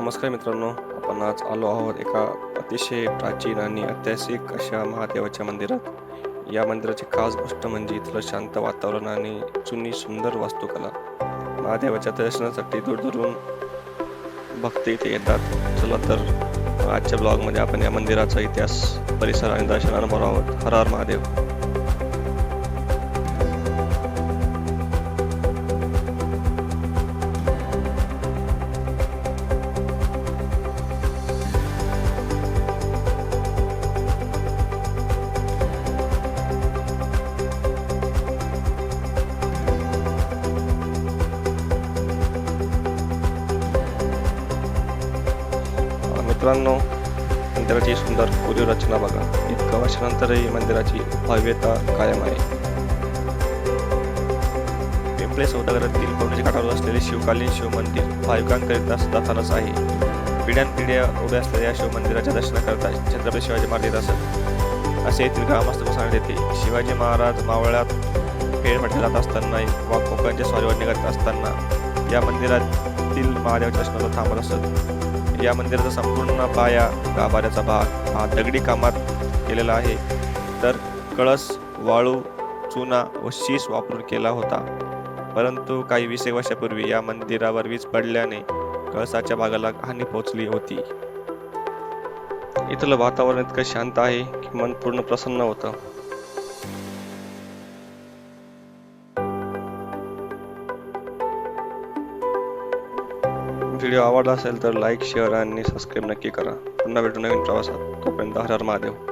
नमस्कार मित्रांनो, आपण आज आलो आहोत एका अतिशय प्राचीन आणि ऐतिहासिक अशा महादेवाच्या मंदिरात. या मंदिराची खास गोष्ट म्हणजे इथलं शांत वातावरण आणि जुनी सुंदर वास्तुकला. महादेवाच्या दर्शनासाठी दूरदूरून भक्त इथे येतात. चला तर आजच्या ब्लॉगमध्ये आपण या मंदिराचा इतिहास, परिसर आणि दर्शन अनुभव आहोत. हर हर महादेव. मित्रांनो, मंदिराची सुंदर कोरीव रचना बघा. इतकं वर्षानंतरही मंदिराची भव्यता कायम आहे. पिंपळे सौदागरातील पवनाच्या काठावर असलेले शिवकालीन शिवमंदिर भाविकांकरिता सदाफानच आहे. पिढ्यानपिढ्या उभ्या असलेल्या या शिवमंदिराच्या दर्शनाकरता छत्रपती शिवाजी महाराज येत असत, असे येथील ग्रामस्थ सांगण्यात येते. शिवाजी महाराज मावळ्यात फेरफटका जात असताना वा कोकणच्या स्वारीवर निघत असताना या मंदिरातील महादेवाच्या दर्शनाला थांबत असत. या मंदिराचा संपूर्ण पाया, गाभाऱ्याचा भाग हा दगडी कामात केलेला आहे, तर कळस वाळू, चुना व शीस वापरून केला होता. परंतु काही 20 वर्षापूर्वी या मंदिरावर वीज पडल्याने कळसाच्या भागाला हानी पोहोचली होती. इथलं वातावरण इतकं शांत आहे की मन पूर्ण प्रसन्न होतं. व्हिडिओ आवडला असेल तर लाईक, शेअर आणि सबस्क्राईब नक्की करा. पुन्हा भेटू नवीन प्रवासात. तोपर्यंत हर हर महादेव.